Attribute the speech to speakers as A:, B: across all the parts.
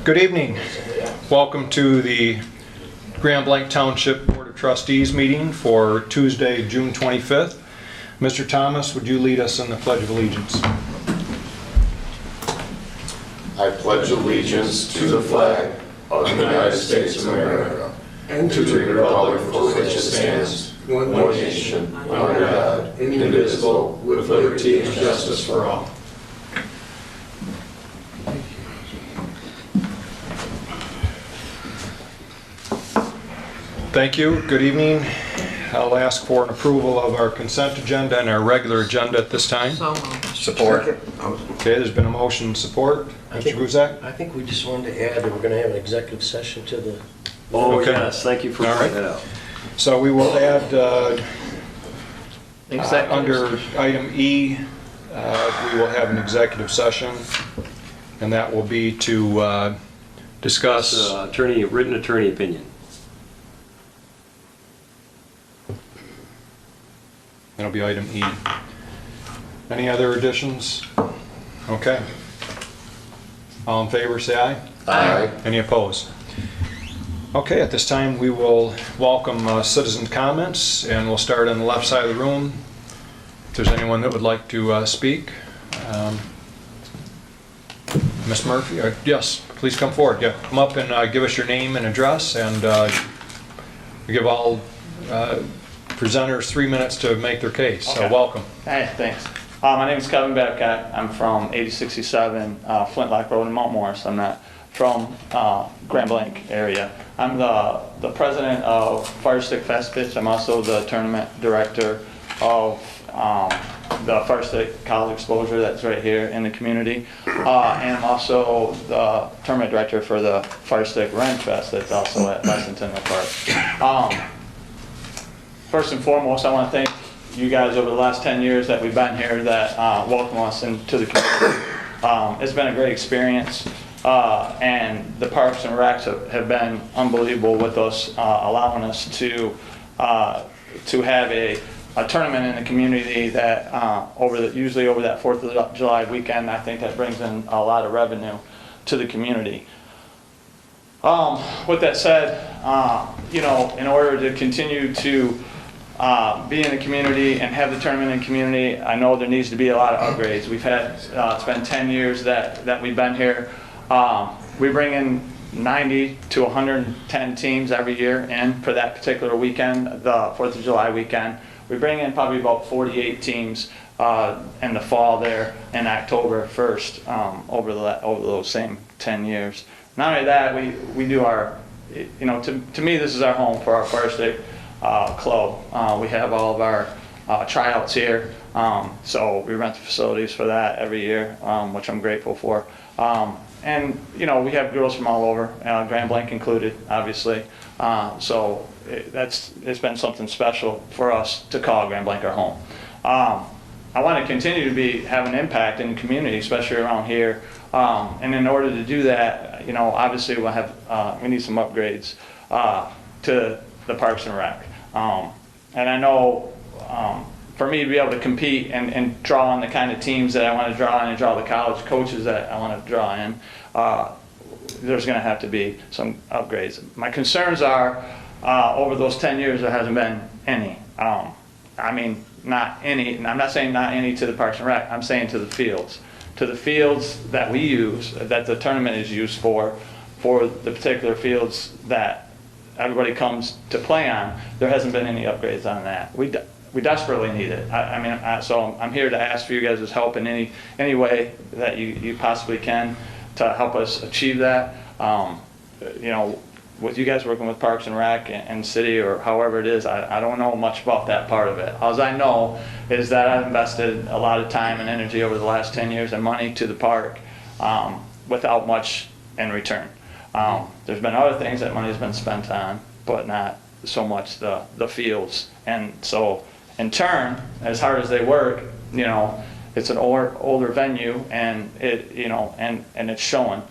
A: Good evening. Welcome to the Blanc Township Board of Trustees meeting for Tuesday, June 25th. Mr. Thomas, would you lead us in the Pledge of Allegiance?
B: I pledge allegiance to the flag of the United States of America and to the republic for which it stands, one nation, under God, indivisible, with liberty and justice for all.
A: Thank you. Good evening. I'll ask for an approval of our consent agenda and our regular agenda at this time.
C: Support.
A: Okay, there's been a motion and support. Mr. Guzak?
C: I think we just wanted to add that we're going to have an executive session to the...
D: Oh,
A: Okay.
D: yes, thank you for pointing that out.
A: So we will add, under item E, we will have an executive session, and that will be to discuss...
D: Written attorney opinion.
A: That'll be item E. Any other additions? Okay. All in favor, say aye.
B: Aye.
A: Any opposed? Okay, at this time, we will welcome citizen comments, and we'll start on the left side of the room. If there's anyone that would like to speak. Ms. Murphy, yes, please come forward. Yeah, come up and give us your name and address, and we give all presenters 3 minutes to make their case. So
E: Okay.
A: welcome.
E: Hey, thanks. My name is Kevin Babcock. I'm from 8067 Flintlock Road in Mount Morris. I'm not from Blanc area. I'm the president of Fire Stick Fast Pitch. I'm also the tournament director of the Fire Stick College Exposure that's right here in the community. And I'm also the tournament director for the Fire Stick Wrench Fest that's also at Lexington Park. First and foremost, I want to thank you guys over the last 10 years that we've been here that welcome us into the community. It's been a great experience, and the Parks and Recs have been unbelievable with us, allowing us to have a tournament in the community that usually over that 4th of July weekend. I think that brings in a lot of revenue to the community. With that said, in order to continue to be in the community and have the tournament in the community, I know there needs to be a lot of upgrades. We've had, it's been 10 years that we've been here. We bring in 90 to 110 teams every year in for that particular weekend, the 4th of July weekend. We bring in probably about 48 teams in the fall there in October 1st over those same 10 years. Not only that, we do our, to me this is our home for our Fire Stick club. We have all of our tryouts here, so we rent the facilities for that every year, which I'm grateful for. And we have girls from all over, Blanc included, obviously. So it's been something special for us to call Blanc our home. I want to continue to have an impact in the community, especially around here. And in order to do that, obviously we need some upgrades to the Parks and Rec. And I know for me to be able to compete and draw on the kind of teams that I want to draw in and draw the college coaches that I want to draw in, there's going to have to be some upgrades. My concerns are over those 10 years there hasn't been any. I mean, not any, and I'm not saying not any to the Parks and Rec, I'm saying to the fields. To the fields that we use, that the tournament is used for the particular fields that everybody comes to play on, there hasn't been any upgrades on that. We desperately need it. So I'm here to ask for you guys' help in any way that you possibly can to help us achieve that. With you guys working with Parks and Rec and City or however it is, I don't know much about that part of it. All I know is that I've invested a lot of time and energy over the last 10 years and money to the park without much in return. There's been other things that money's been spent on, but not so much the fields. And so in turn, as hard as they work, it's an older venue and and it's showing.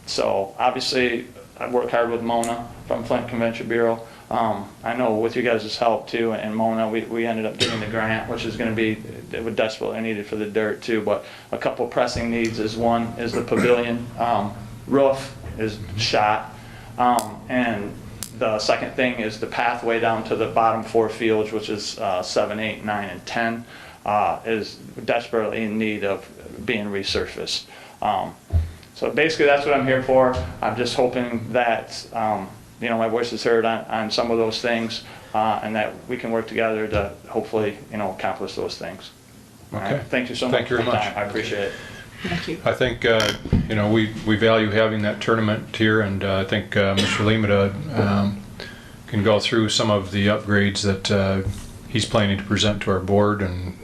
E: So obviously I work hard with Mona from Flint Convention Bureau I know with you guys' help too, and Mona, we ended up getting the grant, which is gonna be, it would desperately needed for the dirt too, but a couple pressing needs is one, is the pavilion, roof is shot. And the second thing is the pathway down to the bottom 4 fields, which is 7, 8, 9, and 10, is desperately in need of being resurfaced. So basically that's what I'm here for. I'm just hoping that, my voice is heard on some of those things, and that we can work together to hopefully, accomplish those things. All right?
A: Okay.
E: Thank you so much.
A: Thank you
E: for
A: very
E: your
A: much.
E: time. I appreciate it.
F: Thank you.
A: I think, we value having that tournament here, and I think Mr. Limita can go through some of the upgrades that he's planning to present to our board, and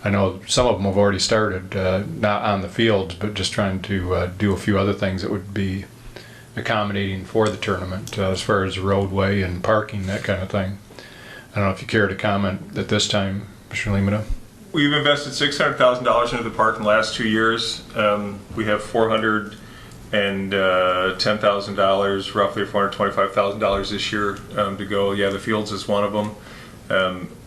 A: I know some of them have already started, not on the fields, but just trying to do a few other things that would be accommodating for the tournament, as far as the roadway and parking, that kind of thing. I don't know if you care to comment at this time, Mr. Limita.
G: We've invested $600,000 into the park in the last 2 years. We have $410,000, roughly $425,000 this year to go. Yeah, the fields is one of them.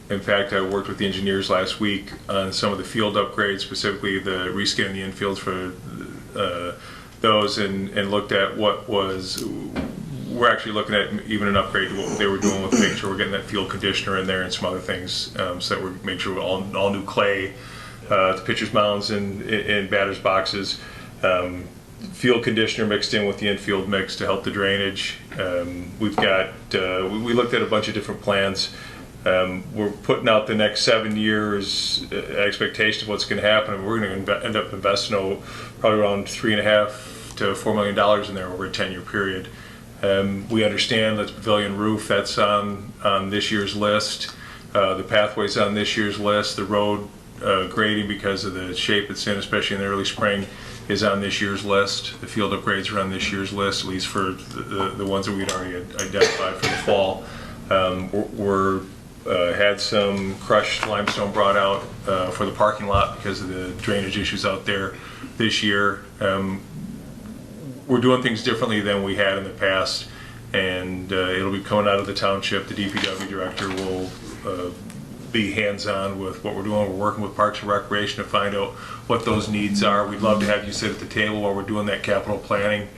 G: In fact, I worked with the engineers last week on some of the field upgrades, specifically the reskin the infields for those, and looked at what was. We're actually looking at even an upgrade to what they were doing with making sure we're getting that field conditioner in there and some other things, so that we make sure we're all new clay, the pitcher's mounds and batter's boxes, field conditioner mixed in with the infield mix to help the drainage. We've got we looked at a bunch of different plans. We're putting out the next 7 years expectation of what's going to happen, and we're going to end up investing probably around $3.5 to $4 million in there over a 10-year period. We understand that the pavilion roof, that's on this year's list. The pathway's on this year's list. The road grading, because of the shape it's in, especially in the early spring, is on this year's list. The field upgrades are on this year's list, at least for the ones that we'd already identified for the fall. We're had some crushed limestone brought out for the parking lot because of the drainage issues out there this year. We're doing things differently than we had in the past, and it'll be coming out of the township. The DPW director will be hands-on with what we're doing. We're working with Parks and Recreation to find out what those needs are. We'd love to have you sit at the table while we're doing that capital planning,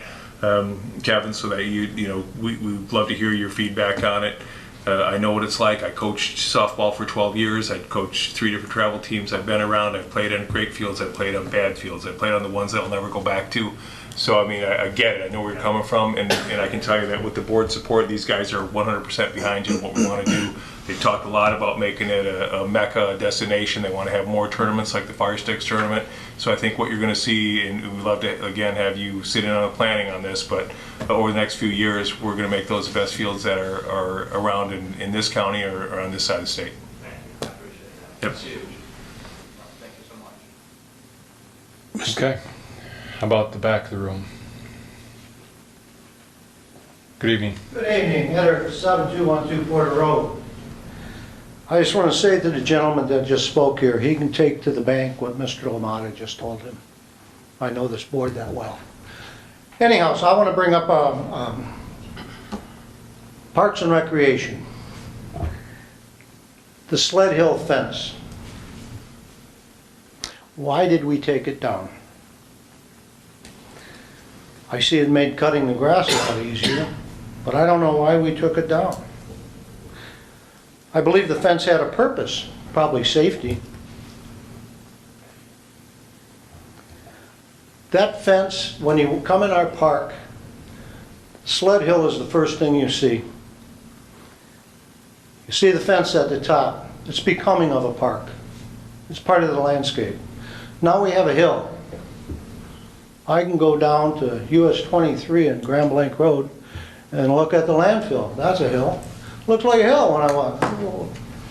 G: Kevin, so that we'd love to hear your feedback on it. I know what it's like. I coached softball for 12 years. I coached 3 different travel teams. I've been around. I've played on great fields. I've played on bad fields. I've played on the ones that I'll never go back to. So, I mean, I get it. I know where you're coming from, and I can tell you that with the board support, these guys are 100% behind you in what we want to do. They've talked a lot about making it a mecca, a destination. They want to have more tournaments like the Fire Sticks tournament. So I think what you're going to see, and we'd love to, again, have you sit in on the planning on this, but over the next few years, we're going to make those the best fields that are around in this county or on this side of the state.
E: Thank you. I appreciate that.
G: Yep.
E: That's huge. Thank you so much.
A: Okay. How about the back of the room? Good evening.
H: Good evening, Eder, 7212 Porter Road. I just want to say to the gentleman that just spoke here, he can take to the bank what Mr. Lamada just told him. I know this board that well. Anyhow, so I want to bring up Parks and Recreation. The Sled Hill fence. Why did we take it down? I see it made cutting the grass a lot easier, but I don't know why we took it down. I believe the fence had a purpose, probably safety. That fence, when you come in our park, Sled Hill is the first thing you see. You see the fence at the top. It's becoming of a park. It's part of the landscape. Now we have a hill. I can go down to US 23 and Grand Blanc Road and look at the landfill. That's a hill. Looks like a hill when I walk.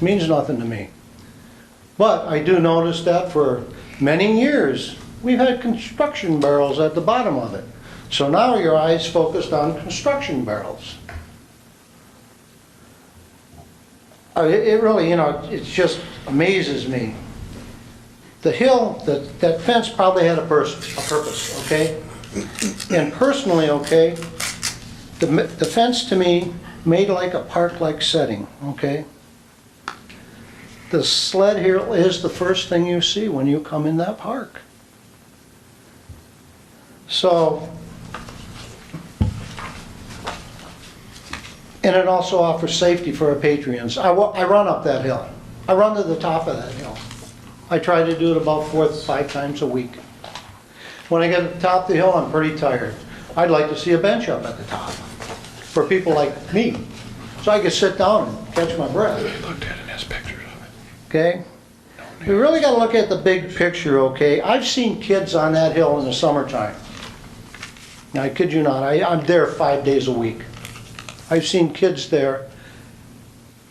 H: Means nothing to me. But I do notice that for many years, we've had construction barrels at the bottom of it. So now your eyes focused on construction barrels. It really, it just amazes me. The hill, that fence probably had a purpose, okay? And personally, okay, the fence to me made like a park-like setting, okay? The sled hill is the first thing you see when you come in that park. So, and it also offers safety for our patrons. I run up that hill. I run to the top of that hill. I try to do it about 4 or 5 times a week. When I get to the top of the hill, I'm pretty tired. I'd like to see a bench up at the top for people like me, so I can sit down and catch my breath.
A: Looked at it and has pictures of it.
H: Okay? We really got to look at the big picture, okay? I've seen kids on that hill in the summertime. Now, I kid you not, I'm there 5 days a week. I've seen kids there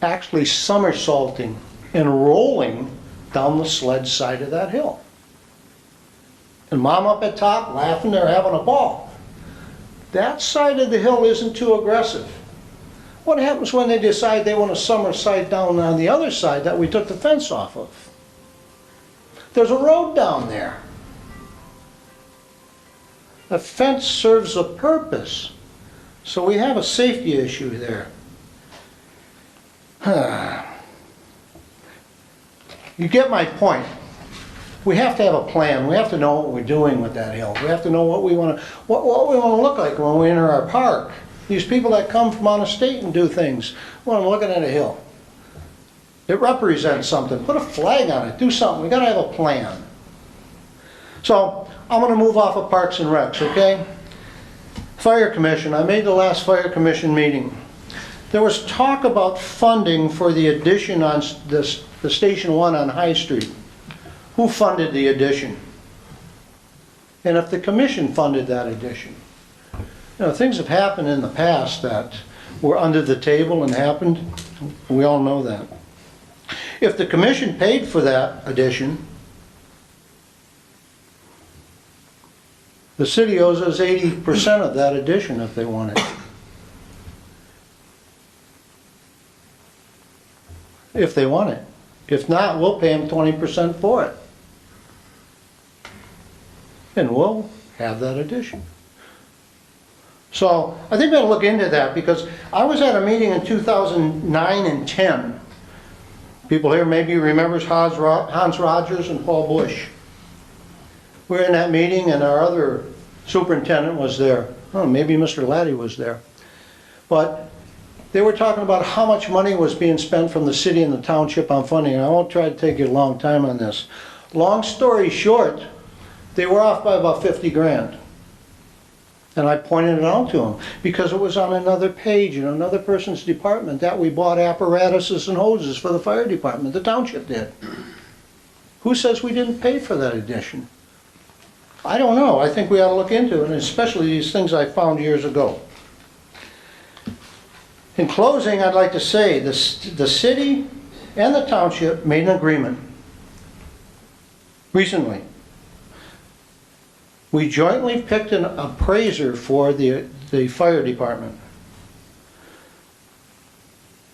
H: actually somersaulting and rolling down the sled side of that hill. And mom up at top laughing, they're having a ball. That side of the hill isn't too aggressive. What happens when they decide they want to somersault down on the other side that we took the fence off of? There's a road down there. A fence serves a purpose. So we have a safety issue there. You get my point. We have to have a plan. We have to know what we're doing with that hill. We have to know what we want to look like when we enter our park. These people that come from out of state and do things, well, I'm looking at a hill. It represents something. Put a flag on it. Do something. We got to have a plan. So I'm going to move off of Parks and Recs, okay? Fire Commission. I made the last Fire Commission meeting. There was talk about funding for the addition on the Station 1 on High Street. Who funded the addition? And if the commission funded that addition? You know, things have happened in the past that were under the table and happened. We all know that. If the commission paid for that addition, the city owes us 80% of that addition if they want it. If they want it. If not, we'll pay them 20% for it. And we'll have that addition. So I think we ought to look into that, because I was at a meeting in 2009 and 10. People here maybe remembers Hans Rogers and Paul Bush. We were in that meeting and our other superintendent was there. Oh, maybe Mr. Laddie was there. But they were talking about how much money was being spent from the city and the township on funding. And I won't try to take you a long time on this. Long story short, they were off by about 50 grand. And I pointed it out to them because it was on another page in another person's department that we bought apparatuses and hoses for the fire department. The township did. Who says we didn't pay for that addition? I don't know. I think we ought to look into it, and especially these things I found years ago. In closing, I'd like to say the city and the township made an agreement recently. We jointly picked an appraiser for the fire department.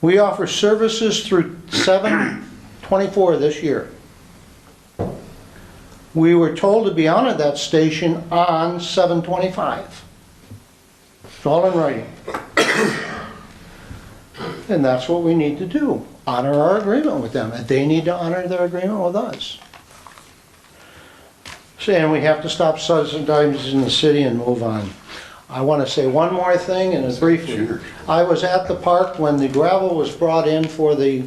H: We offer services through 7/24 this year. We were told to be on at that station on 7/25. It's all in writing. And that's what we need to do. Honor our agreement with them. And they need to honor their agreement with us. And we have to stop subsidizing the city and move on. I want to say one more thing, and it's briefly.
B: Sure.
H: I was at the park when the gravel was brought in for the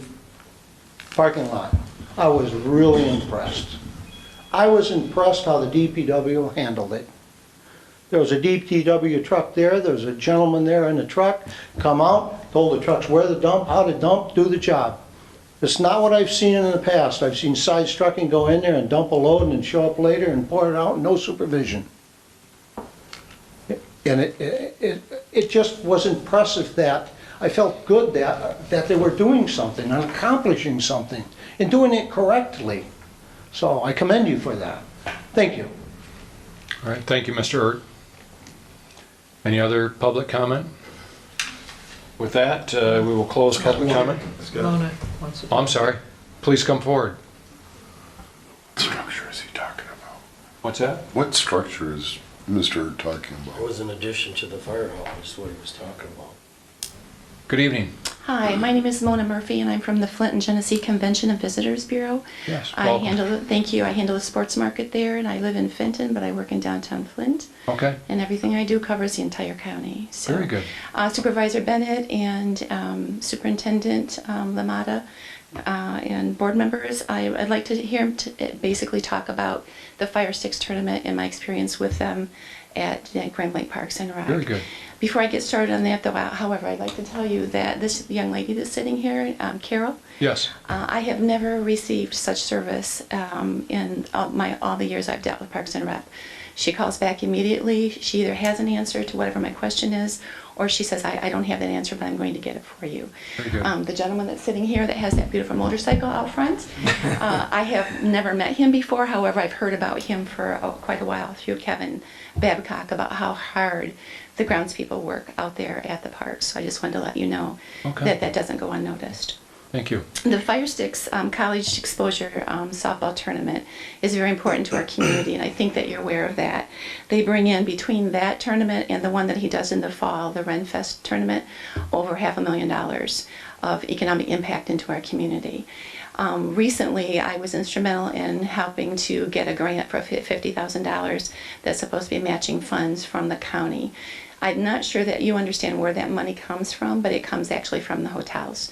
H: parking lot. I was really impressed. I was impressed how the DPW handled it. There was a DPW truck there, there was a gentleman there in the truck, come out, told the trucks where to dump, how to dump, do the job. It's not what I've seen in the past. I've seen side trucking go in there and dump a load and then show up later and pour it out, no supervision. And it just was impressive that I felt good that they were doing something and accomplishing something and doing it correctly. So I commend you for that. Thank you.
A: All right, thank you, Mr. Ert. Any other public comment? With that, we will close public comment. Oh, I'm sorry. Please come forward.
B: What structure is he talking about?
A: What's that?
B: What structure is Mr. talking
C: It
B: about?
C: was an addition to the fire hall, is what he was talking about.
A: Good evening.
F: Hi, my name is Mona Murphy, and I'm from the Flint and Genesee Convention and Visitors Bureau.
A: Yes,
F: I
A: welcome.
F: thank you. I handle the sports market there, and I live in Fenton, but I work in downtown Flint.
A: Okay,
F: And everything I do covers the entire county. So,
A: very good.
F: Supervisor Bennett and Superintendent Lamata and board members, I'd like to hear him basically talk about the Fire Sticks tournament and my experience with them at Grand Blanc Parks and Rec.
A: Very good.
F: Before I get started on that, though, however, I'd like to tell you that this young lady that's sitting here, Carol,
A: Yes,
F: I have never received such service in all the years I've dealt with Parks and Rec. She calls back immediately. She either has an answer to whatever my question is, or she says, I don't have that answer, but I'm going to get it for you.
A: very good.
F: The gentleman that's sitting here that has that beautiful motorcycle out front, I have never met him before. However, I've heard about him for quite a while through Kevin Babcock about how hard the groundspeople work out there at the park. So I just wanted to let you know
A: Okay.
F: that that doesn't go unnoticed.
A: Thank you.
F: The Fire Sticks College Exposure Softball Tournament is very important to our community, and I think that you're aware of that. They bring in, between that tournament and the one that he does in the fall, the Ren Fest tournament, over $500,000 of economic impact into our community. Recently, I was instrumental in helping to get a grant for $50,000 that's supposed to be matching funds from the county. I'm not sure that you understand where that money comes from, but it comes actually from the hotels.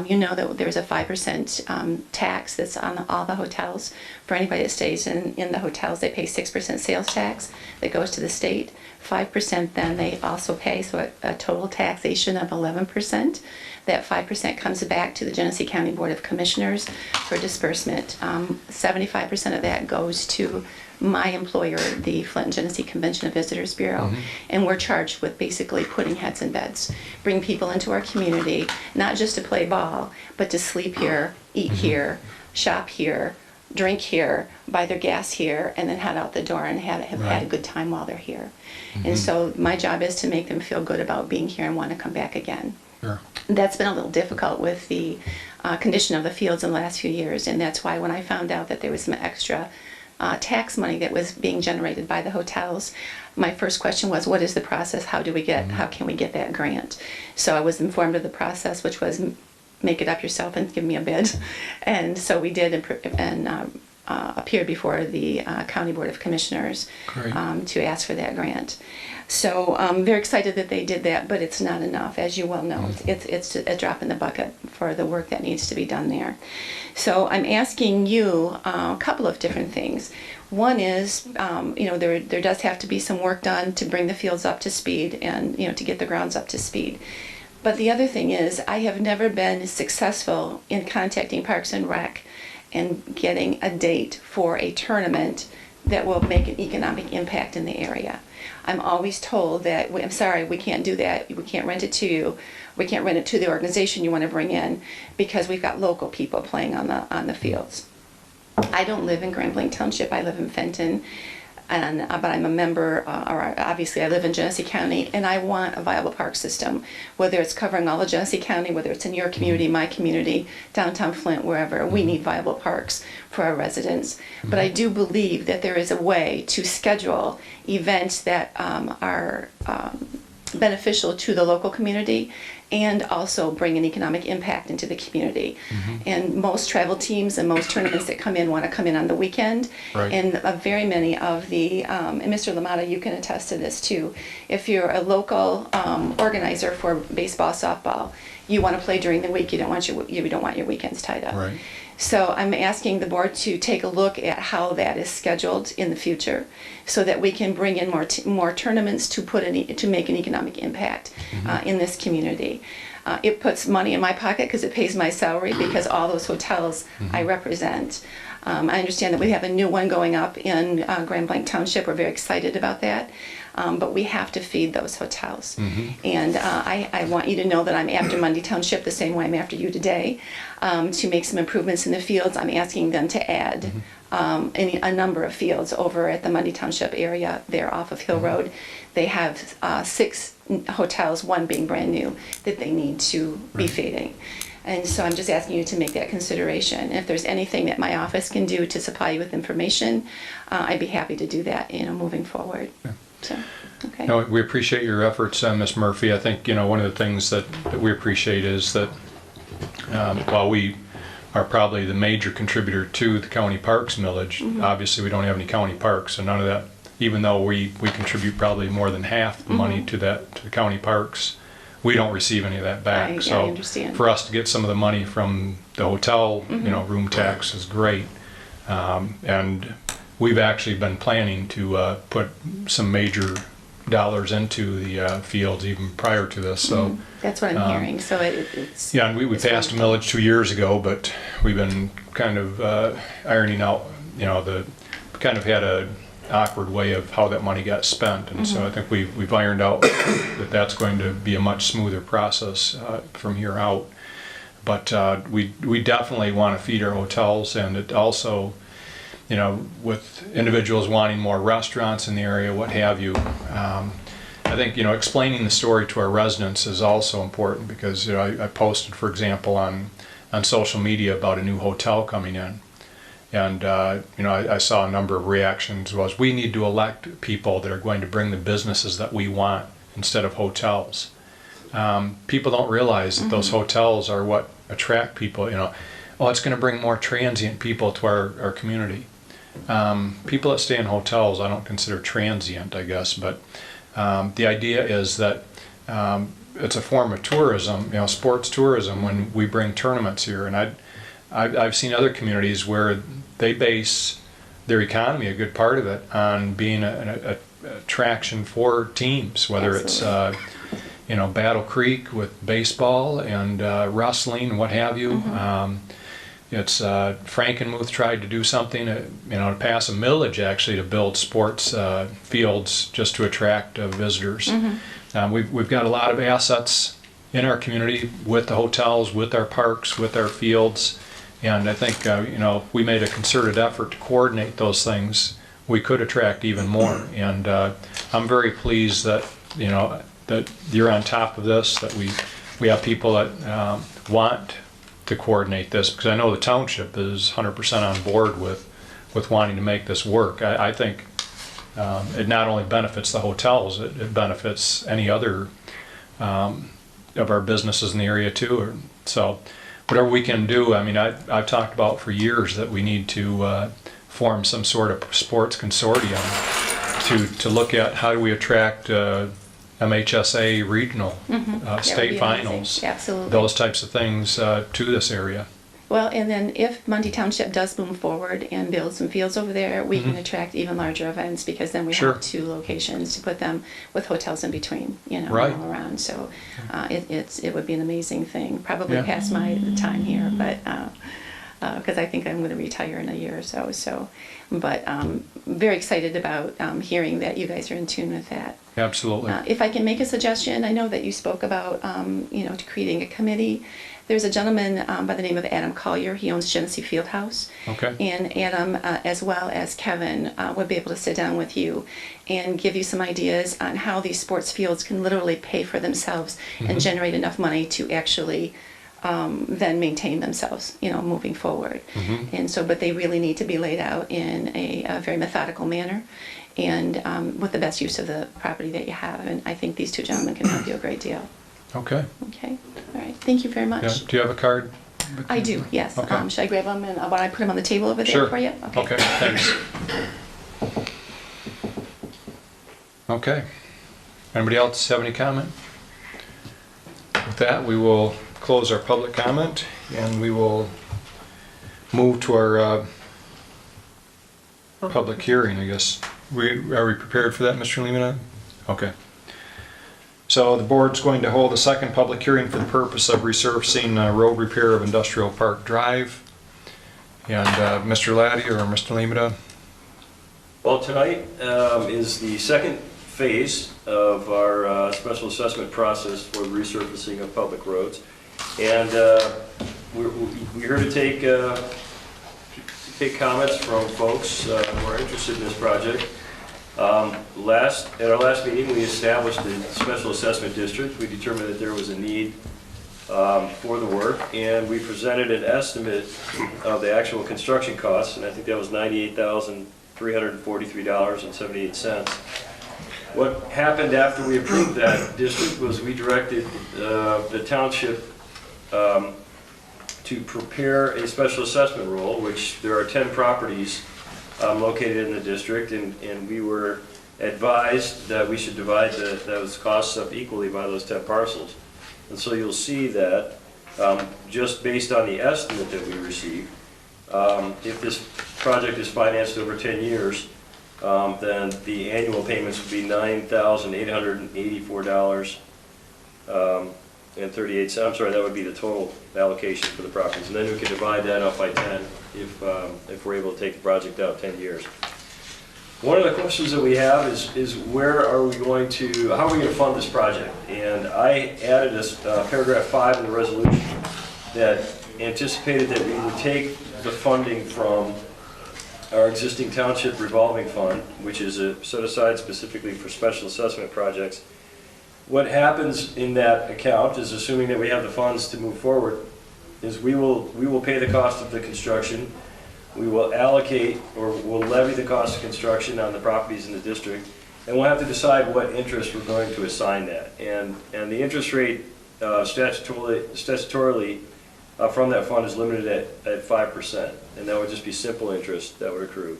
F: You know that there's a 5% tax that's on all the hotels. For anybody that stays in the hotels, they pay 6% sales tax that goes to the state. 5% then they also pay, so a total taxation of 11%. That 5% comes back to the Genesee County Board of Commissioners for disbursement. 75% of that goes to my employer, the Flint and Genesee Convention and Visitors Bureau, and we're charged with basically putting heads in beds, bring people into our community, not just to play ball, but to sleep here, eat here, shop here, drink here, buy their gas here, and then head out the door and have had a
A: Right.
F: good time while they're here. And so my job is to make them feel good about being here and want to come back again.
A: Sure.
F: That's been a little difficult with the condition of the fields in the last few years, and that's why when I found out that there was some extra tax money that was being generated by the hotels, my first question was, what is the process? How can we get that grant? So I was informed of the process, which was make it up yourself and give me a bid. And so we did, and appeared before the County Board of Commissioners
A: Great.
F: to ask for that grant. So I'm very excited that they did that, but it's not enough, as you well know. It's a drop in the bucket for the work that needs to be done there. So I'm asking you a couple of different things. One is, there does have to be some work done to bring the fields up to speed and, to get the grounds up to speed. But the other thing is, I have never been successful in contacting Parks and Rec and getting a date for a tournament that will make an economic impact in the area. I'm always told that, I'm sorry, we can't do that. We can't rent it to you. We can't rent it to the organization you want to bring in because we've got local people playing on the fields. I don't live in Grand Blanc Township. I live in Fenton. But I'm a member, or obviously I live in Genesee County, and I want a viable park system, whether it's covering all of Genesee County, whether it's in your community, my community, downtown Flint, wherever. We need viable parks for our residents. But I do believe that there is a way to schedule events that are beneficial to the local community and also bring an economic impact into the community. And most travel teams and most tournaments that come in want to come in on the weekend.
A: Right.
F: And very many of the, and Mr. Lamata, you can attest to this too, if you're a local organizer for baseball, softball, you want to play during the week, you don't want your weekends tied up.
A: Right.
F: So I'm asking the board to take a look at how that is scheduled in the future so that we can bring in more tournaments to make an economic impact in this community. It puts money in my pocket because it pays my salary because all those hotels I represent. I understand that we have a new one going up in Grand Blanc Township. We're very excited about that. But we have to feed those hotels. And I want you to know that I'm after Mundy Township the same way I'm after you today to make some improvements in the fields. I'm asking them to add a number of fields over at the Mundy Township area there off of Hill Road. They have 6 hotels, one being brand new, that they need to be feeding. And so I'm just asking you to make that consideration. If there's anything that my office can do to supply you with information, I'd be happy to do that, moving forward. So. Okay.
A: No, we appreciate your efforts, Ms. Murphy. I think, one of the things that we appreciate is that while we are probably the major contributor to the county parks millage, obviously we don't have any county parks, so none of that, even though we contribute probably more than half the money to the county parks, we don't receive any of that back.
F: I
A: So
F: understand.
A: for us to get some of the money from the hotel, room tax is great. And we've actually been planning to put some major dollars into the fields even prior to this. So
F: That's what I'm hearing, so it's...
A: yeah, and we passed a millage 2 years ago, but we've been kind of ironing out, kind of had a awkward way of how that money got spent, and so I think we've ironed out that that's going to be a much smoother process from here out. But we definitely want to feed our hotels, and it also, with individuals wanting more restaurants in the area, what have you. I think, explaining the story to our residents is also important because, I posted, for example, on social media about a new hotel coming in. And, I saw a number of reactions was, we need to elect people that are going to bring the businesses that we want instead of hotels. People don't realize that those hotels are what attract people, it's going to bring more transient people to our community. People that stay in hotels I don't consider transient, I guess, but the idea is that it's a form of tourism, sports tourism, when we bring tournaments here. And I've seen other communities where they base their economy, a good part of it, on being an attraction for teams, whether
F: Absolutely.
A: it's Battle Creek with baseball and wrestling and what have you. It's Frankenmuth tried to do something, to pass a millage actually to build sports fields just to attract visitors. We've got a lot of assets in our community with the hotels, with our parks, with our fields, and I think if we made a concerted effort to coordinate those things, we could attract even more. And I'm very pleased that that you're on top of this, that we have people that want to coordinate this, because I know the township is 100% on board with wanting to make this work. I think it not only benefits the hotels, it benefits any other of our businesses in the area too. So whatever we can do, I've talked about for years that we need to form some sort of sports consortium to look at how do we attract MHSA regional
F: That would
A: state
F: be
A: finals,
F: amazing. Absolutely.
A: those types of things to this area.
F: Well, and then if Mundy Township does move forward and build some fields over there, we can attract even larger events, because then we
A: Sure.
F: have 2 locations to put them with hotels in between,
A: Right.
F: all around. So it would be an amazing thing. Probably
A: Yeah.
F: past my time here, but because I think I'm going to retire in a year or so. But very excited about hearing that you guys are in tune with that.
A: Absolutely.
F: If I can make a suggestion, I know that you spoke about, to creating a committee. There's a gentleman by the name of Adam Collier. He owns Genesee Fieldhouse.
A: Okay.
F: And Adam, as well as Kevin, would be able to sit down with you and give you some ideas on how these sports fields can literally pay for themselves and generate enough money to actually then maintain themselves, moving forward. And so, but they really need to be laid out in a very methodical manner, and with the best use of the property that you have. And I think these 2 gentlemen can help you a great deal.
A: Okay.
F: Okay, all right, thank you very much.
A: Yeah. Do you have a card?
F: I do, yes.
A: Okay.
F: Should I grab them and why don't I put them on the table over there
A: Sure.
F: for you?
A: Okay, thanks. Okay. Anybody else have any comment? With that, we will close our public comment, and we will move to our public hearing, I guess. Are we prepared for that, Mr. Lemon? Okay. So the board's going to hold a second public hearing for the purpose of resurfacing road repair of Industrial Park Drive. And Mr. Laddie or Mr. Lemita?
D: Well, tonight is the second phase of our special assessment process for the resurfacing of public roads. And we're here to take comments from folks who are interested in this project. At our last meeting, we established a special assessment district. We determined that there was a need for the work, and we presented an estimate of the actual construction costs, and I think that was $98,343.78. What happened after we approved that district was we directed the township to prepare a special assessment roll, which there are 10 properties located in the district, and we were advised that we should divide those costs up equally by those 10 parcels. And so you'll see that just based on the estimate that we received, if this project is financed over 10 years, then the annual payments would be $9,884.38. I'm sorry, that would be the total allocation for the properties. And then we could divide that up by 10 if we're able to take the project out 10 years. One of the questions that we have is where are we going to, how are we going to fund this project? And I added this paragraph 5 in the resolution that anticipated that we would take the funding from our existing township revolving fund, which is set aside specifically for special assessment projects. What happens in that account is, assuming that we have the funds to move forward, is we will pay the cost of the construction. We will allocate, or we'll levy the cost of construction on the properties in the district, and we'll have to decide what interest we're going to assign that. And the interest rate statutorily from that fund is limited at 5%, and that would just be simple interest that would accrue.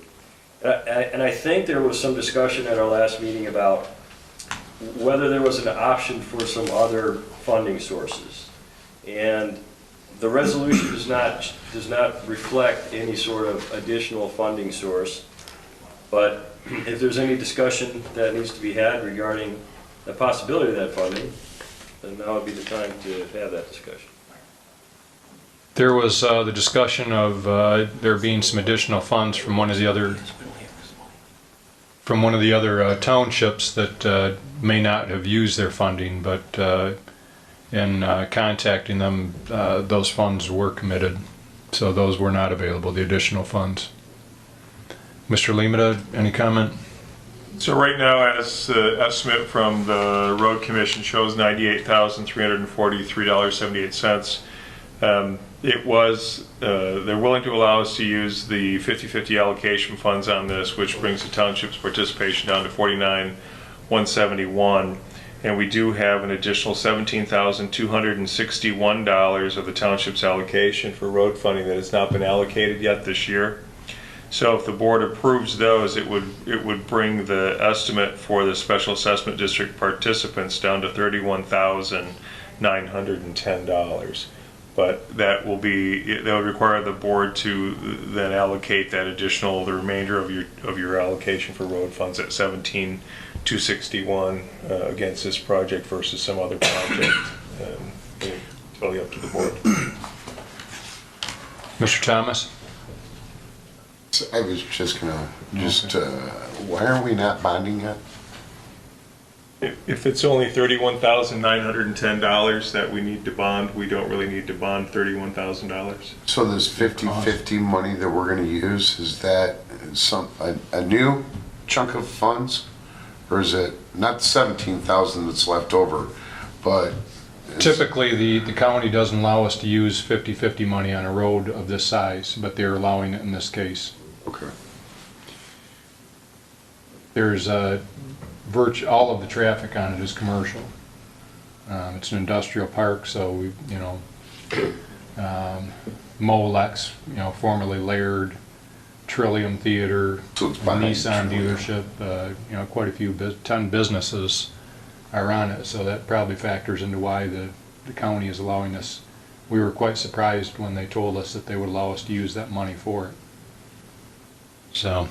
D: And I think there was some discussion at our last meeting about whether there was an option for some other funding sources. And the resolution does not reflect any sort of additional funding source, but if there's any discussion that needs to be had regarding the possibility of that funding, then now would be the time to have that discussion.
A: There was the discussion of there being some additional funds from one of the other townships that may not have used their funding, but in contacting them, those funds were committed, so those were not available, the additional funds. Mr. Limita, any comment?
G: So right now, as the estimate from the road commission shows, $98,343.78. It was, they're willing to allow us to use the 50/50 allocation funds on this, which brings the township's participation down to $49,171. And we do have an additional $17,261 of the township's allocation for road funding that has not been allocated yet this year. So if the board approves those, it would bring the estimate for the special assessment district participants down to $31,910. But that would require the board to then allocate that additional, the remainder of your allocation for road funds at $17,261 against this project versus some other project. Totally up to the board.
A: Mr. Thomas?
B: I was just gonna, why are we not bonding yet?
G: If it's only $31,910 that we need to bond, we don't really need to bond $31,000.
B: So this 50/50 money that we're gonna use, is that a new chunk of funds? Or is it not 17,000 that's left over, but?
A: Typically, the county doesn't allow us to use 50/50 money on a road of this size, but they're allowing it in this case.
B: Okay.
A: There's all of the traffic on it is commercial. It's an industrial park, so we, Molex, formerly Laird, Trillium Theater,
B: So it's behind
A: Nissan
B: Trillium.
A: dealership, quite a few, 10 businesses are on it, so that probably factors into why the county is allowing us. We were quite surprised when they told us that they would allow us to use that money for it. So,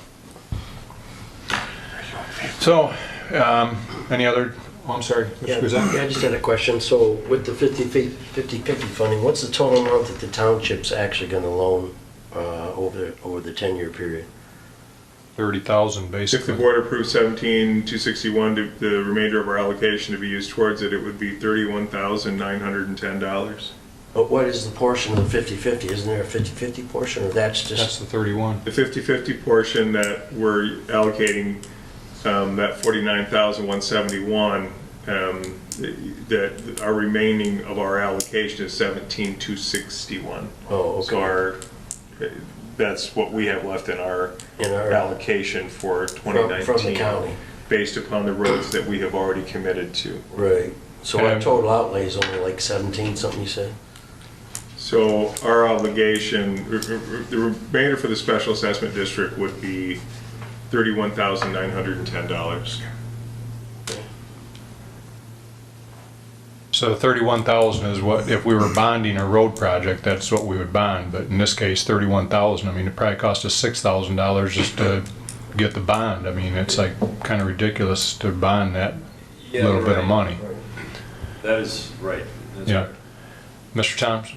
A: any other, I'm sorry, Mr.
C: Yeah,
A: Guzan?
C: I just had a question. So with the 50/50 funding, what's the total amount that the township's actually going to loan over the 10-year period?
A: 30,000
G: If the
A: basically.
G: board approves $17,261, the remainder of our allocation to be used towards it, it would be $31,910.
C: But what is the portion of the 50/50? Isn't there a 50/50 portion, or that's
A: That's
C: just?
A: the 31.
G: The 50/50 portion that we're allocating, that $49,171, that our remaining of our allocation is $17,261.
C: Oh,
G: So
C: okay.
G: that's what we have left in our
C: In our-
G: allocation for 2019.
C: From the county?
G: based upon the roads that we have already committed to.
C: Right. So our total outlay is only like 17 something, you said?
G: So our obligation, the remainder for the special assessment district would be $31,910.
A: So 31,000 is what, if we were bonding a road project, that's what we would bond, but in this case, 31,000, I mean, it probably cost us $6,000 just to get the bond. I mean, it's like kind of ridiculous to bond that
D: Yeah,
A: little bit of
D: right.
A: money.
D: That is right. That's
A: Yeah.
D: right.
A: Mr. Thompson?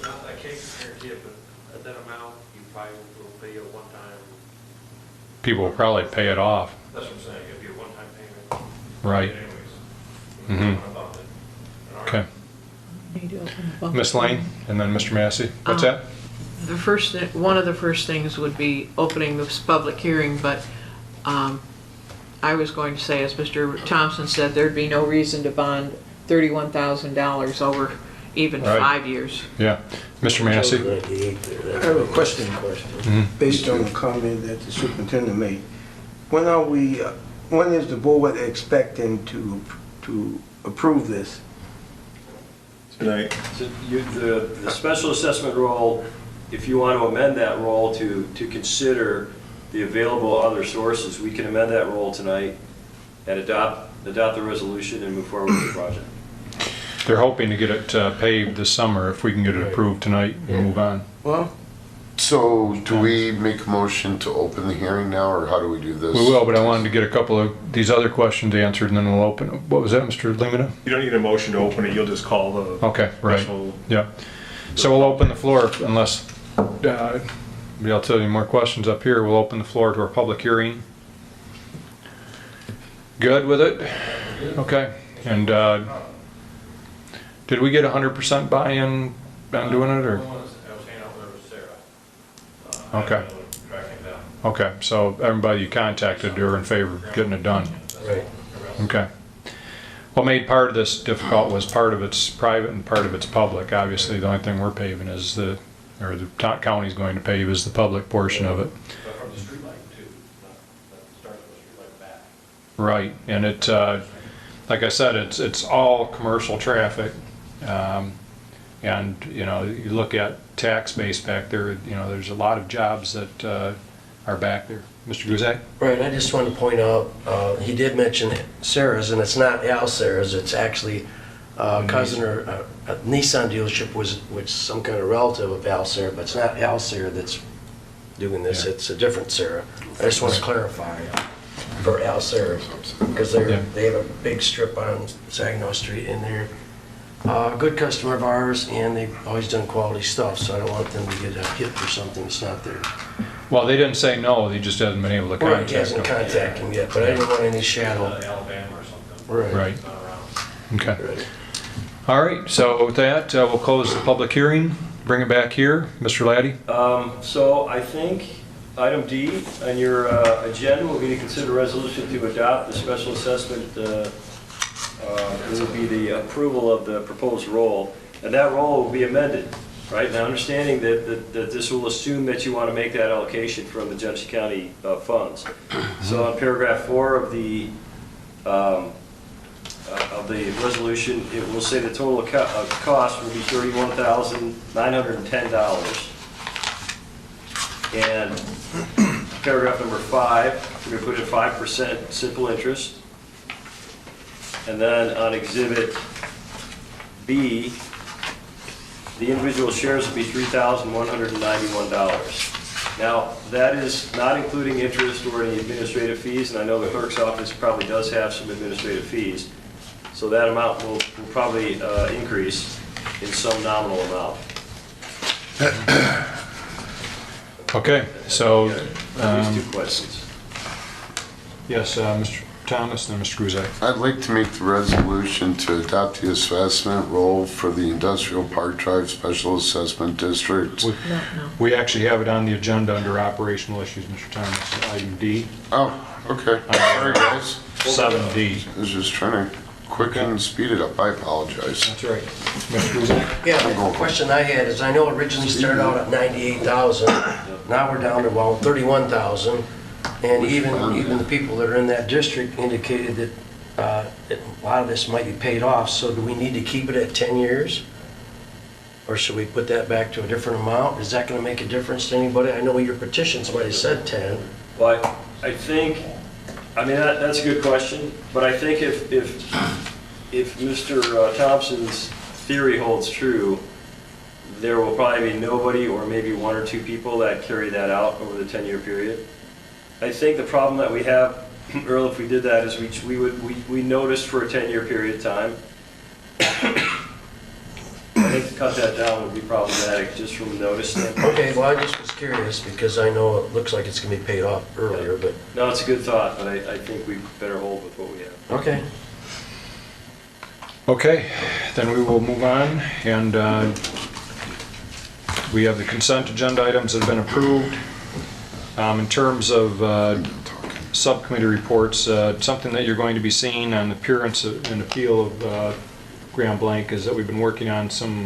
I: I can't guarantee it, but at that amount, you probably will pay a one-time,
A: People will probably pay it off.
I: that's what I'm saying, it'd be a one-time payment.
A: Right.
I: Anyways.
A: Mhm. Okay. Miss Lane, and then Mr. Massey. What's that?
J: The first, one of the first things would be opening this public hearing, but I was going to say, as Mr. Thompson said, there'd be no reason to bond $31,000 over even
A: Right.
J: 5 years.
A: Yeah. Mr. Massey?
C: 98 there.
K: I have a question,
A: Mhm.
K: based on the comment that the superintendent made. When are we, when is the board expecting to approve this?
G: Tonight.
D: So the special assessment role, if you want to amend that role to consider the available other sources, we can amend that role tonight and adopt the resolution and move forward with the project.
A: They're hoping to get it paved this summer. If we can get it approved tonight and move on.
K: Well,
B: So do we make a motion to open the hearing now, or how do we do this?
A: We will, but I wanted to get a couple of these other questions answered, and then we'll open. What was that, Mr. Limita?
G: You don't need a motion to open it, you'll just call the
A: Okay, right.
G: special.
A: Yeah. So we'll open the floor unless maybe I'll tell you more questions up here. We'll open the floor to our public hearing. Good with it? Okay. And did we get 100% buy-in on doing it, or?
I: The one I was hanging out with was Sarah.
A: Okay.
I: Tracking down.
A: Okay, so everybody you contacted are in favor of getting it done.
C: Right.
A: Okay. What made part of this difficult was part of it's private and part of it's public. Obviously, the only thing we're paving is or the county's going to pave is the public portion of it.
I: But from the street light too, not starting with the street light back.
A: Right, and it, like I said, it's all commercial traffic. And, you know, you look at tax base back there, you know, there's a lot of jobs that are back there. Mr. Guzak?
C: Right, I just wanted to point out, he did mention Sarah's, and it's not Al Sarah's, it's actually cousin or a Nissan dealership which some kind of relative of Al Sarah, but it's not Al Sarah that's doing this,
A: Yeah.
C: it's a different Sarah. I just want to clarify for Al Sarah, because
A: Yeah.
C: they have a big strip on Saginaw Street, and they're a good customer of ours, and they've always done quality stuff, so I don't want them to get a hit for something that's not there.
A: Well, they didn't say no, they just hasn't been able to
C: Right,
A: contact
C: he hasn't
A: them.
C: contacted him yet, but I didn't want any shadow.
I: Alabama or something.
C: Right.
A: Right,
I: Not around.
A: okay.
C: Right.
A: All right, so with that, we'll close the public hearing, bring it back here. Mr. Laddie?
D: So I think item D on your agenda will be to consider resolution to adopt the special assessment. It will be the approval of the proposed role, and that role will be amended, right? Now, understanding that this will assume that you want to make that allocation from the Genesee County funds. So on paragraph 4 of the resolution, it will say the total cost will be $31,910. And paragraph number 5, we're going to put in 5% simple interest. And then on exhibit B, the individual shares will be $3,191. Now, that is not including interest or any administrative fees, and I know the clerk's office probably does have some administrative fees. So that amount will probably increase in some nominal amount.
A: Okay, so,
D: These two questions.
A: yes, Mr. Thomas and Mr. Guzak.
B: I'd like to make the resolution to adopt the assessment role for the Industrial Park Drive Special Assessment District.
A: We actually have it on the agenda under operational issues, Mr. Thomas, item D,
B: Oh, okay. Sorry, guys.
A: 7D.
B: I was just trying to quicken and speed it up. I apologize.
A: That's right. Mr. Guzak?
C: Yeah, the question I had is, I know it originally started out at 98,000, now we're down to, well, 31,000. And even the people that are in that district indicated that a lot of this might be paid off, so do we need to keep it at 10 years? Or should we put that back to a different amount? Is that gonna make a difference to anybody? I know your petition, somebody said 10.
D: But I think, I mean, that's a good question, but I think if Mr. Thompson's theory holds true, there will probably be nobody or maybe one or two people that carry that out over the 10-year period. I think the problem that we have, Earl, if we did that, is we noticed for a 10-year period of time. I think to cut that down would be problematic just from a notice standpoint.
C: Okay, well, I just was curious because I know it looks like it's gonna be paid off earlier, but,
D: No, it's a good thought, but I think we better hold with what we have.
C: okay.
A: Okay, then we will move on, and we have the consent agenda items that have been approved. In terms of subcommittee reports, something that you're going to be seeing on the appearance and appeal of Grand Blanc is that we've been working on some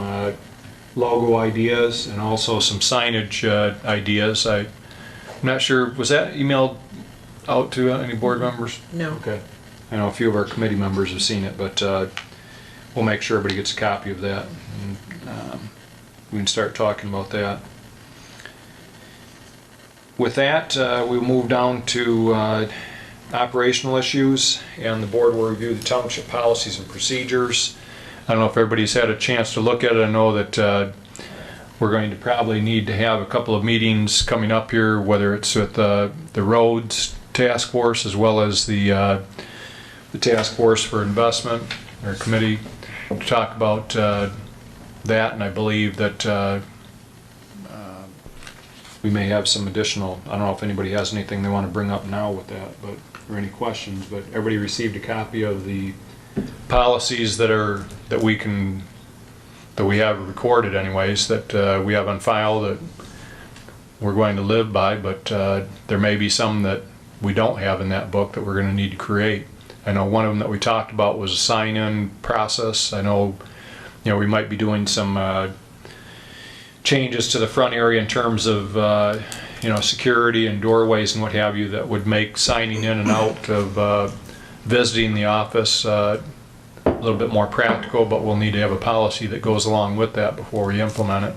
A: logo ideas and also some signage ideas. I'm not sure, was that emailed out to any board members?
J: No.
A: Okay. I know a few of our committee members have seen it, but we'll make sure everybody gets a copy of that. And, we can start talking about that. With that, we'll move down to operational issues, and the board will review the township policies and procedures. I don't know if everybody's had a chance to look at it. I know that we're going to probably need to have a couple of meetings coming up here, whether it's with the roads task force as well as the task force for investment or committee, to talk about that. And I believe that we may have some additional, I don't know if anybody has anything they want to bring up now with that, but, or any questions, but everybody received a copy of the policies that we have recorded anyways, that we have on file that we're going to live by, but there may be some that we don't have in that book that we're going to need to create. I know one of them that we talked about was a sign-in process. I know, we might be doing some changes to the front area in terms of security and doorways and what have you that would make signing in and out of visiting the office a little bit more practical, but we'll need to have a policy that goes along with that before we implement it.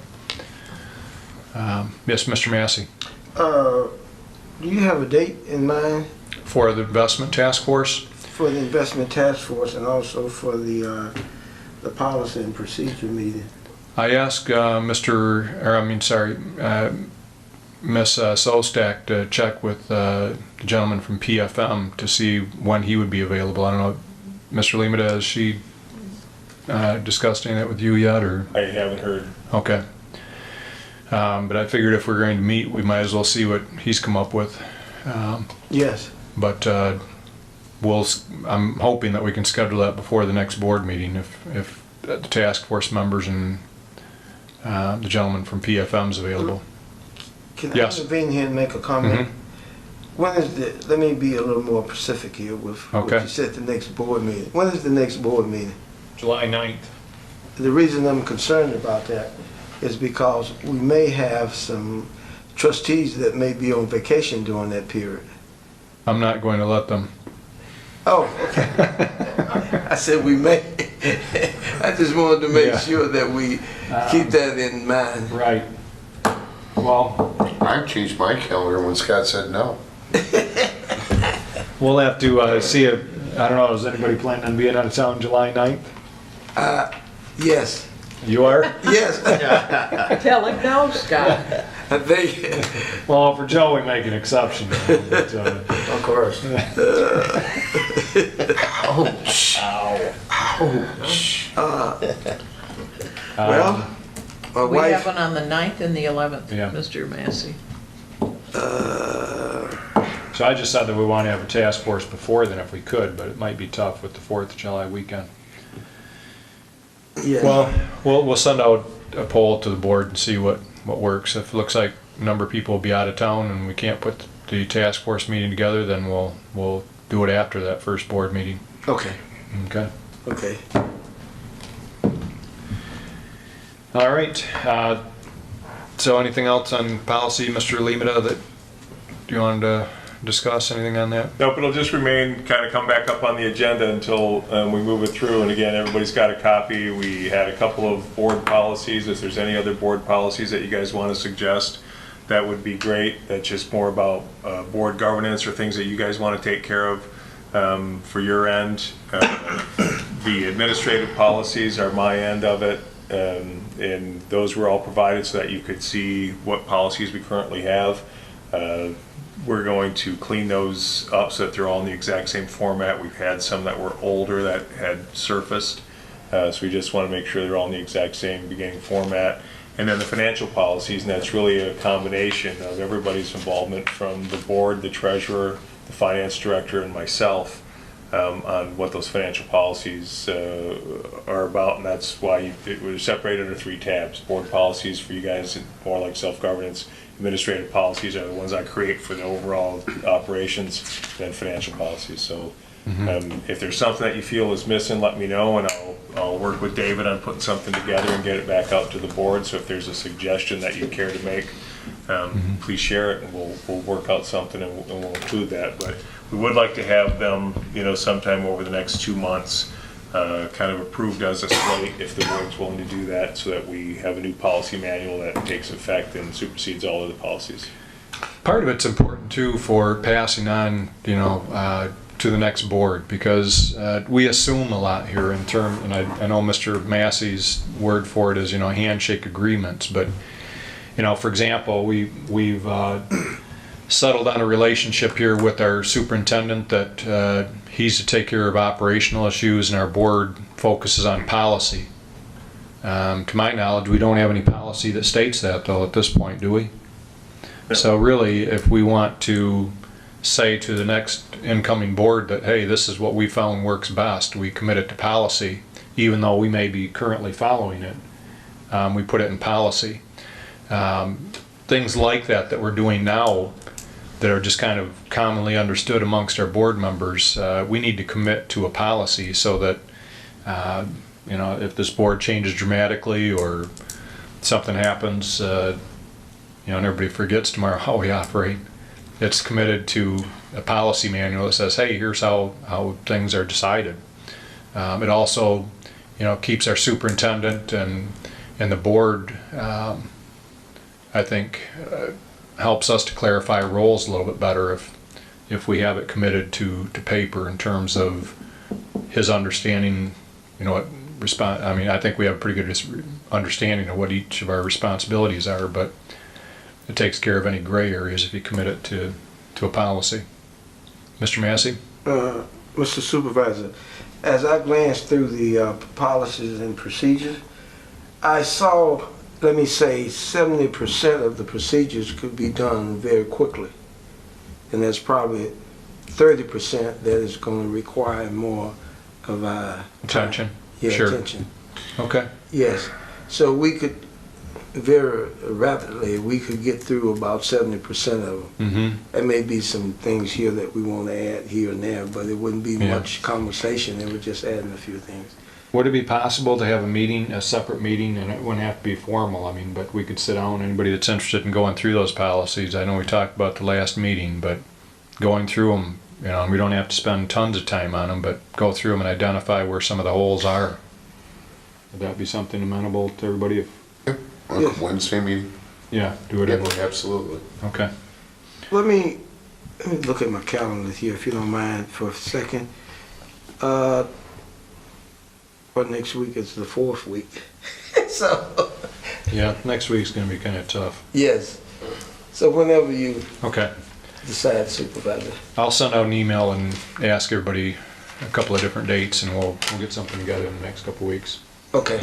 A: Yes, Mr. Massey.
K: Do you have a date in mind
A: For the investment task force?
K: for the investment task force and also for the policy and procedure meeting?
A: I asked Miss Sostak to check with the gentleman from PFM to see when he would be available. I don't know, Mr. Limita, has she discussed any of that with you yet, or?
G: I haven't heard.
A: Okay. But I figured if we're going to meet, we might as well see what he's come up with.
K: Yes.
A: But I'm hoping that we can schedule that before the next board meeting if the task force members and the gentleman from PFM is available.
K: Can
A: Yes.
K: I intervene here and make a comment?
A: Mm-hmm.
K: When is let me be a little more specific here with
A: Okay.
K: what you said, the next board meeting. When is the next board meeting?
A: July 9th.
K: The reason I'm concerned about that is because we may have some trustees that may be on vacation during that period.
A: I'm not going to let them.
K: Oh, okay. I said we may. I just wanted to make
A: Yeah.
K: sure that we keep that in mind.
A: Right. Well,
B: I changed my calendar when Scott said no.
A: we'll have to see if, I don't know, is anybody planning on being out of town July 9th?
K: Yes,
A: You are?
K: yes.
J: Tell him no, Scott.
K: I think,
A: Well, for Joe, we make an exception. But,
C: Of course.
B: Ouch. Ouch.
K: well, my
J: We have
K: wife,
J: one on the 9th and the 11th,
A: Yeah.
J: Mr. Massey.
A: So I just said that we want to have a task force before then if we could, but it might be tough with the 4th of July weekend.
K: yeah.
A: Well, we'll send out a poll to the board and see what works. If it looks like a number of people will be out of town and we can't put the task force meeting together, then we'll do it after that first board meeting.
K: Okay,
A: Okay.
K: okay.
A: All right. So anything else on policy, Mr. Limita, that you wanted to discuss anything on that?
G: Nope, it'll just remain, kind of come back up on the agenda until we move it through. And again, everybody's got a copy. We had a couple of board policies. If there's any other board policies that you guys want to suggest, that would be great. That's just more about board governance or things that you guys want to take care of for your end. The administrative policies are my end of it. And those were all provided so that you could see what policies we currently have. We're going to clean those up so that they're all in the exact same format. We've had some that were older that had surfaced, so we just want to make sure they're all in the exact same beginning format. And then the financial policies, and that's really a combination of everybody's involvement from the board, the treasurer, the finance director, and myself on what those financial policies are about. And that's why it was separated under 3 tabs. Board policies for you guys, more like self-governance. Administrative policies are the ones I create for the overall operations, and then financial policies. So if there's something that you feel is missing, let me know, and I'll work with David on putting something together and get it back out to the board. So if there's a suggestion that you care to make, please share it, and we'll work out something, and we'll include that. But we would like to have them, sometime over the next 2 months, kind of approved as a slate, if the board's willing to do that, so that we have a new policy manual that takes effect and supersedes all of the policies.
A: Part of it's important too for passing on, to the next board, because we assume a lot here in term, and I know Mr. Massey's word for it is, handshake agreements, but, for example, we've settled on a relationship here with our superintendent that he's to take care of operational issues, and our board focuses on policy. To my knowledge, we don't have any policy that states that, though, at this point, do we?
G: No.
A: So really, if we want to say to the next incoming board that, hey, this is what we found works best, we commit it to policy, even though we may be currently following it, we put it in policy. Things like that we're doing now that are just kind of commonly understood amongst our board members, we need to commit to a policy so that, if this board changes dramatically or something happens, and everybody forgets tomorrow how we operate, it's committed to a policy manual that says, hey, here's how things are decided. It also, keeps our superintendent and the board, I think, helps us to clarify roles a little bit better if we have it committed to paper in terms of his understanding, I think we have a pretty good understanding of what each of our responsibilities are, but it takes care of any gray areas if you commit it to a policy. Mr. Massey?
K: Mr. Supervisor, as I glanced through the policies and procedures, I saw, let me say, 70% of the procedures could be done very quickly. And there's probably 30% that is going to require more of our
A: Attention?
K: Yeah,
A: Sure.
K: attention.
A: Okay.
K: Yes. So we could, very rapidly, we could get through about 70% of them.
A: Mm-hmm.
K: There may be some things here that we want to add here and there, but it wouldn't be
A: Yeah.
K: much conversation. It would just adding a few things.
A: Would it be possible to have a separate meeting, and it wouldn't have to be formal, but we could sit down, anybody that's interested in going through those policies, I know we talked about the last meeting, but going through them, we don't have to spend tons of time on them, but go through them and identify where some of the holes are. Would that be something amenable to everybody?
K: Yes.
B: Wednesday meeting?
A: Yeah, do whatever.
B: Absolutely.
A: Okay.
K: Let me look at my calendar here, if you don't mind, for a second. But next week is the 4th week. So,
A: Yeah, next week's gonna be kind of tough.
K: yes. So whenever you
A: Okay.
K: decide, Supervisor.
A: I'll send out an email and ask everybody a couple of different dates, and we'll get something together in the next couple of weeks,
K: Okay.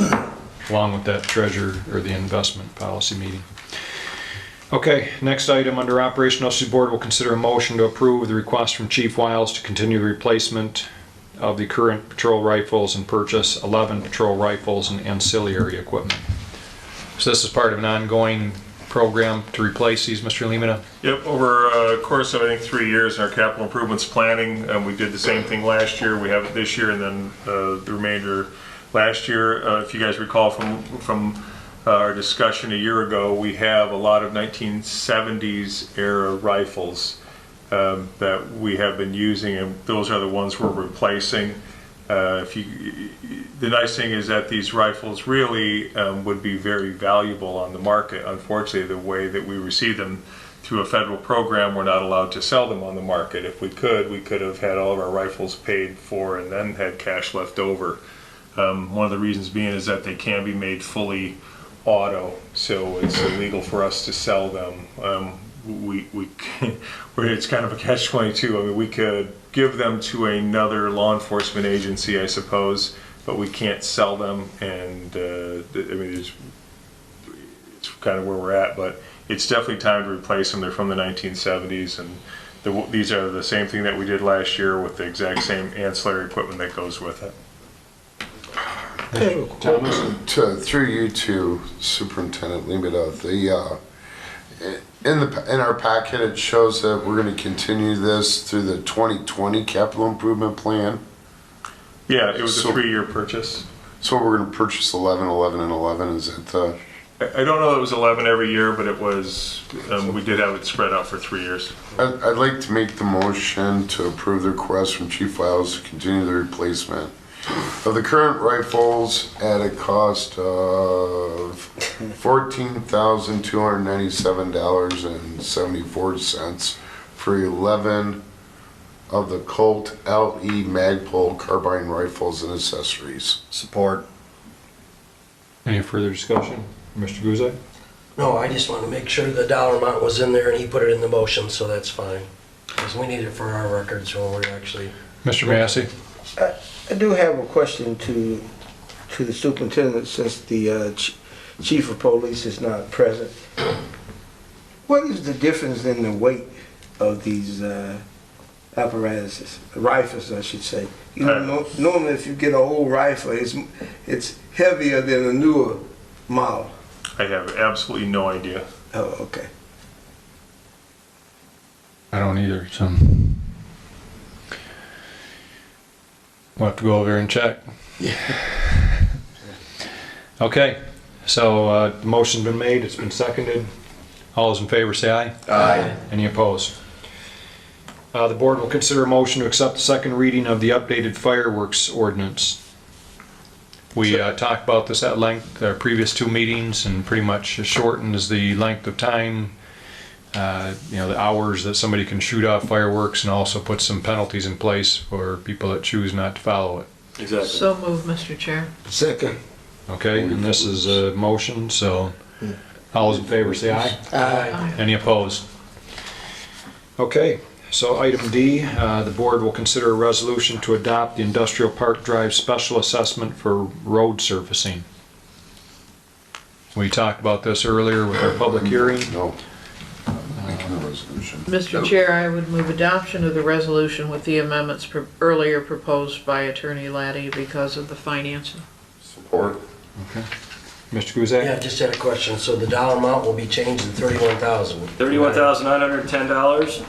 A: along with that treasure or the investment policy meeting. Okay, next item under Operational Issues Board will consider a motion to approve the request from Chief Wiles to continue the replacement of the current patrol rifles and purchase 11 patrol rifles and ancillary equipment. So this is part of an ongoing program to replace these, Mr. Limina?
G: Yep, over a course of, I think, 3 years in our capital improvements planning, we did the same thing last year. We have it this year, and then the remainder last year. If you guys recall from our discussion a year ago, we have a lot of 1970s era rifles that we have been using, and those are the ones we're replacing. The nice thing is that these rifles really would be very valuable on the market. Unfortunately, the way that we receive them through a federal program, we're not allowed to sell them on the market. If we could have had all of our rifles paid for and then had cash left over. One of the reasons being is that they can be made fully auto, so it's illegal for us to sell them. It's kind of a catch-22. I mean, we could give them to another law enforcement agency, I suppose, but we can't sell them, and I mean, it's kind of where we're at, but it's definitely time to replace them. They're from the 1970s, and these are the same thing that we did last year with the exact same ancillary equipment that goes with it.
B: Through you to Superintendent Limita, in our packet, it shows that we're going to continue this through the 2020 capital improvement plan.
G: Yeah, it was a 3-year purchase.
B: So we're going to purchase 11, 11, and 11. Is that the?
G: I don't know that it was 11 every year, but it was, we did have it spread out for 3 years.
B: I'd like to make the motion to approve the request from Chief Wiles to continue the replacement of the current rifles at a cost of $14,297.74 for 11 of the Colt LE Magpul carbine rifles and accessories.
C: Support.
A: Any further discussion? Mr. Guzek?
C: No, I just want to make sure the dollar amount was in there and he put it in the motion, so that's fine. Because we need it for our records when we're actually...
A: Mr. Massey?
K: I do have a question to the superintendent, since the chief of police is not present. What is the difference in the weight of these apparatuses, rifles, I should say? You know, normally if you get an old rifle, it's heavier than a newer model.
G: I have absolutely no idea.
K: Oh, okay.
A: I don't either, so. We'll have to go over there and check.
K: Yeah.
A: Okay, so the motion's been made, it's been seconded. All those in favor say aye.
C: Aye.
A: Any opposed? The board will consider a motion to accept the second reading of the updated fireworks ordinance. We talked about this at length our previous 2 meetings, and pretty much shortens the length of time, the hours that somebody can shoot off fireworks, and also puts some penalties in place for people that choose not to follow it.
D: Exactly.
J: So moved, Mr. Chair.
K: Second.
A: Okay, and this is a motion, so all those in favor say aye.
K: Aye.
A: Any opposed? Okay, so item D, the board will consider a resolution to adopt the Industrial Park Drive special assessment for road surfacing. We talked about this earlier with our public hearing.
B: No. Making a resolution.
J: Mr. Chair, I would move adoption of the resolution with the amendments earlier proposed by Attorney Laddie because of the financing.
B: Support.
A: Okay. Mr. Guzek?
C: Yeah, I just had a question. So the dollar amount will be changed to $31,000.
D: $31,910.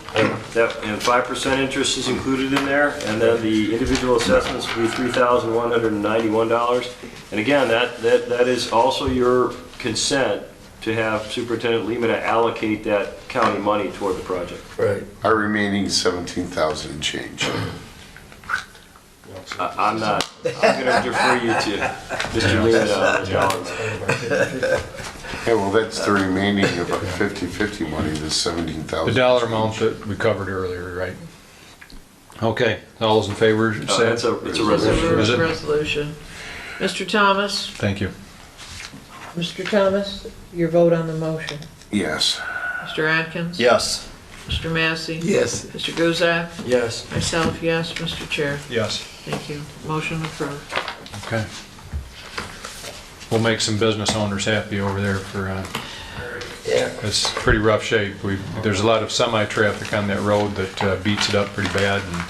D: That, and 5% interest is included in there, and then the individual assessments will be $3,191. And again, that is also your consent to have Superintendent Limita allocate that county money toward the project.
C: Right.
B: Our remaining 17,000 and change.
D: I'm not. I'm going to defer you to Mr. Limita on the dollars.
B: Yeah, well, that's the remaining of a 50-50 money, the 17,000.
A: The dollar amount that we covered earlier, right? Okay, all those in favor say
D: It's a
J: It's
D: resolution.
A: Is
J: a
A: it?
J: resolution. Mr. Thomas?
A: Thank you.
J: Mr. Thomas, your vote on the motion.
B: Yes.
J: Mr. Atkins?
C: Yes.
J: Mr. Massey?
K: Yes.
J: Mr. Guzak?
C: Yes.
J: Myself, yes. Mr. Chair?
A: Yes.
J: Thank you. Motion approved.
A: Okay. We'll make some business owners happy over there for,
C: Yeah.
A: it's pretty rough shape. There's a lot of semi-traffic on that road that beats it up pretty bad, and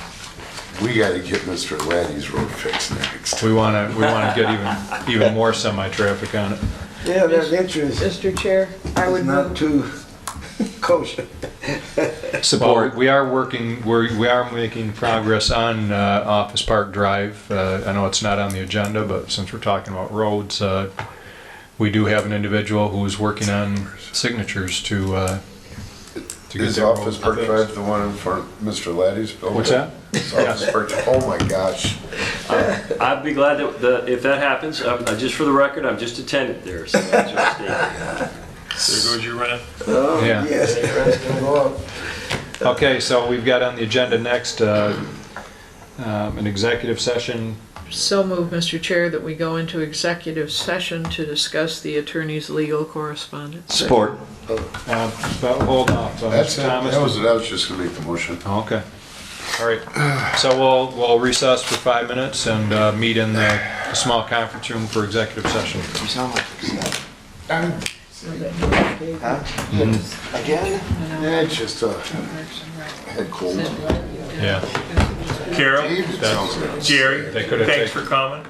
B: We got to get Mr. Laddie's road fixed next.
A: we want to get even more semi-traffic on it.
K: Yeah, that interest
J: Mr. Chair, I would
K: is not
J: move,
K: too kosher.
A: Well, we are making progress on Office Park Drive. I know it's not on the agenda, but since we're talking about roads, we do have an individual who's working on signatures to to get
B: Is
A: their
B: Office
A: road
B: Park
A: fixed.
B: Drive the one in front of Mr. Laddie's building?
A: What's that?
B: Is Office Park, oh my gosh.
D: I'd be glad that, if that happens, just for the record, I'm just a tenant there, so that's just stating.
G: There goes your rent.
K: Oh,
A: Yeah.
K: yes.
C: Rent's gonna go up.
A: Okay, so we've got on the agenda next, an executive session.
J: So move, Mr. Chair, that we go into executive session to discuss the attorney's legal correspondence.
A: Support. But hold off,
B: That's
A: Mr.
B: it,
A: Thomas.
B: I was just gonna make the motion.
A: Okay. All right. So we'll recess for 5 minutes and meet in the small conference room for executive session.
K: You sound like
B: Again? Yeah, it's just head cold.
A: Yeah.
G: Carol,
B: Dave, it sounds like.
G: Jerry,
A: They could have
G: thanks
A: taken-
G: for coming.